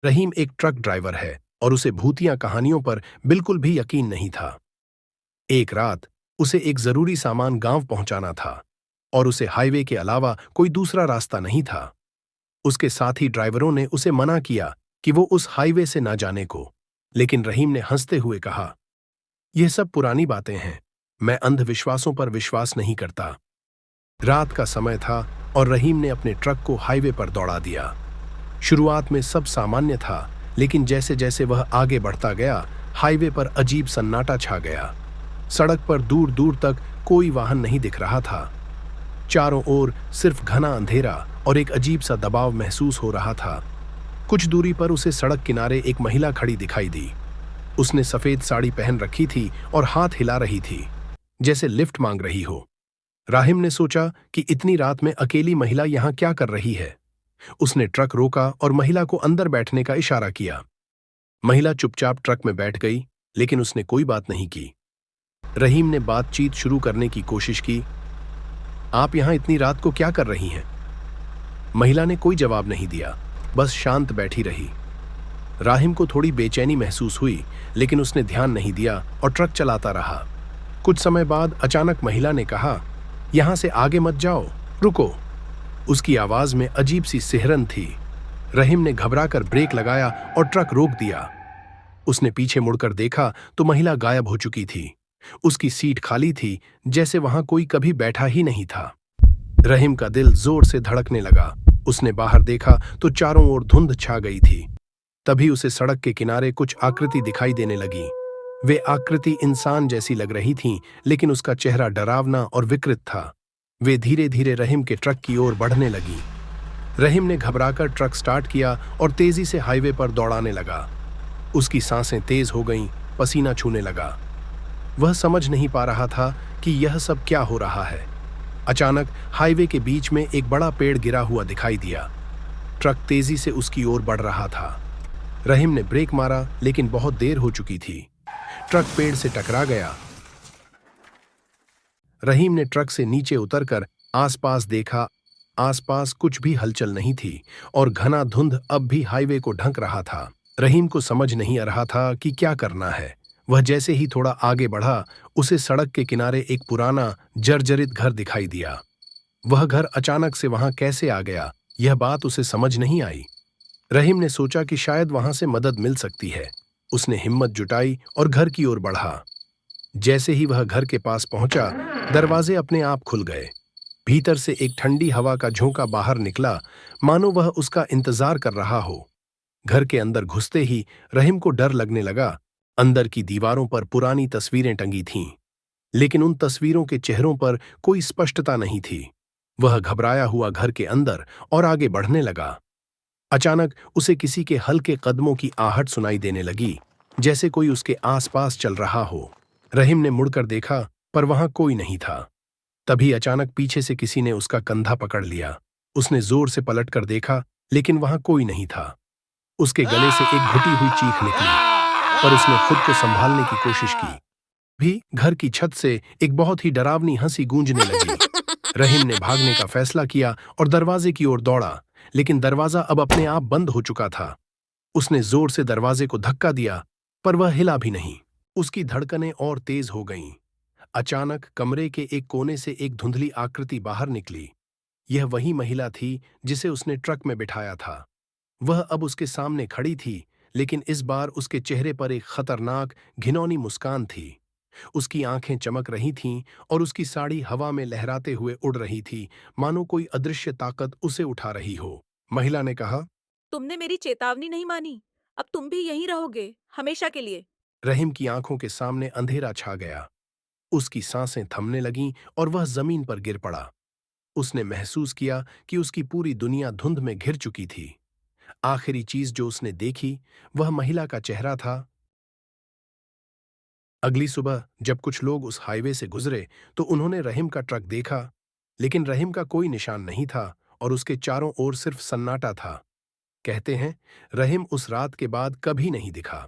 रहीम एक truck driver है और उसे भूतिया कहानियों पर बिल्कुल भी यकीन नहीं था। एक रात उसे एक जरूरी सामान गांव पहुंचाना था और उसे हाईवे के अलावा कोई दूसरा रास्ता नहीं था। उसके साथी ड्राइवरों ने उसे मना किया कि वो उस हाईवे से ना जाने को, लेकिन रहीम ने हंसते हुए कहा, यह सब पुरानी बातें हैं, मैं अंधविश्वासों पर विश्वास नहीं करता। रात का समय था और रहीम ने अपने ट्रक को हाईवे पर दौड़ा दिया। शुरुआत में सब सामान्य था, लेकिन जैसे जैसे वह आगे बढ़ता गया, हाईवे पर अजीब सन्नाटा छा गया। सड़क पर दूर दूर तक कोई वाहन नहीं दिख रहा था। चारों ओर सिर्फ घना अंधेरा और एक अजीब सा दबाव महसूस हो रहा था। कुछ दूरी पर उसे सड़क किनारे एक महिला खड़ी दिखाई दी। उसने सफेद साड़ी पहन रखी थी और हाथ हिला रही थी, जैसे लिफ्ट मांग रही हो। राहिम ने सोचा कि इतनी रात में अकेली महिला यहां क्या कर रही है। उसने ट्रक रोका और महिला को अंदर बैठने का इशारा किया। महिला चुपचाप ट्रक में बैठ गई, लेकिन उसने कोई बात नहीं की। रहीम ने बातचीत शुरू करने की कोशिश की। आप यहां इतनी रात को क्या कर रही हैं? महिला ने कोई जवाब नहीं दिया, बस शांत बैठी रही। राहिम को थोड़ी बेचैनी महसूस हुई, लेकिन उसने ध्यान नहीं दिया और ट्रक चलाता रहा। कुछ समय बाद अचानक महिला ने कहा, यहां से आगे मत जाओ, रुको। उसकी आवाज में अजीब सी सिहरन थी। रहीम ने घबराकर ब्रेक लगाया और ट्रक रोक दिया। उसने पीछे मुड़कर देखा तो महिला गायब हो चुकी थी। उसकी सीट खाली थी, जैसे वहां कोई कभी बैठा ही नहीं था। रहीम का दिल जोर से धड़कने लगा। उसने बाहर देखा तो चारों ओर धुंध छा गई थी। तभी उसे सड़क के किनारे कुछ आकृति दिखाई देने लगी। वे आकृति इंसान जैसी लग रही थीं, लेकिन उसका चेहरा डरावना और विकृत था। वे धीरे धीरे रहीम के ट्रक की ओर बढ़ने लगी। रहीम ने घबराकर ट्रक स्टार्ट किया और तेजी से हाईवे पर दौड़ाने लगा। उसकी सांसें तेज हो गईं, पसीना छूने लगा। वह समझ नहीं पा रहा था कि यह सब क्या हो रहा है। अचानक हाईवे के बीच में एक बड़ा पेड़ गिरा हुआ दिखाई दिया। ट्रक तेजी से उसकी ओर बढ़ रहा था। रहीम ने ब्रेक मारा, लेकिन बहुत देर हो चुकी थी। ट्रक पेड़ से टकरा गया। रहीम ने ट्रक से नीचे उतरकर आसपास देखा। आसपास कुछ भी हलचल नहीं थी और घना धुंध अब भी हाईवे को ढक रहा था। रहीम को समझ नहीं आ रहा था कि क्या करना है। वह जैसे ही थोड़ा आगे बढ़ा, उसे सड़क के किनारे एक पुराना जर्जरित घर दिखाई दिया। वह घर अचानक से वहां कैसे आ गया, यह बात उसे समझ नहीं आई। रहीम ने सोचा कि शायद वहां से मदद मिल सकती है। उसने हिम्मत जुटाई और घर की ओर बढ़ा। जैसे ही वह घर के पास पहुंचा, दरवाजे अपने आप खुल गए। भीतर से एक ठंडी हवा का झोंका बाहर निकला, मानो वह उसका इंतजार कर रहा हो। घर के अंदर घुसते ही रहीम को डर लगने लगा। अंदर की दीवारों पर पुरानी तस्वीरें टंगी थीं, लेकिन उन तस्वीरों के चेहरों पर कोई स्पष्टता नहीं थी। वह घबराया हुआ घर के अंदर और आगे बढ़ने लगा। अचानक उसे किसी के हल्के कदमों की आहट सुनाई देने लगी, जैसे कोई उसके आसपास चल रहा हो। रहीम ने मुड़कर देखा, पर वहां कोई नहीं था। तभी अचानक पीछे से किसी ने उसका कंधा पकड़ लिया। उसने जोर से पलटकर देखा, लेकिन वहां कोई नहीं था। उसके गले से एक घुटी हुई चीख निकली, पर उसने खुद को संभालने की कोशिश की। भी घर की छत से एक बहुत ही डरावनी हंसी गूंजने लगी। रहीम ने भागने का फैसला किया और दरवाजे की ओर दौड़ा, लेकिन दरवाजा अब अपने आप बंद हो चुका था। उसने जोर से दरवाजे को धक्का दिया, पर वह हिला भी नहीं। उसकी धड़कनें और तेज हो गईं। अचानक कमरे के एक कोने से एक धुंधली आकृति बाहर निकली। यह वही महिला थी जिसे उसने ट्रक में बिठाया था। वह अब उसके सामने खड़ी थी, लेकिन इस बार उसके चेहरे पर एक खतरनाक, घिनौनी मुस्कान थी। उसकी आंखें चमक रही थीं और उसकी साड़ी हवा में लहराते हुए उड़ रही थी, मानो कोई अदृश्य ताकत उसे उठा रही हो। महिला ने कहा, तुमने मेरी चेतावनी नहीं मानी। अब तुम भी यहीं रहोगे, हमेशा के लिए। रहीम की आंखों के सामने अंधेरा छा गया। उसकी सांसें थमने लगीं और वह जमीन पर गिर पड़ा। उसने महसूस किया कि उसकी पूरी दुनिया धुंध में घिर चुकी थी। आखिरी चीज जो उसने देखी, वह महिला का चेहरा था। अगली सुबह जब कुछ लोग उस हाईवे से गुजरे, तो उन्होंने रहीम का ट्रक देखा, लेकिन रहीम का कोई निशान नहीं था और उसके चारों ओर सिर्फ सन्नाटा था। कहते हैं, रहीम उस रात के बाद कभी नहीं दिखा।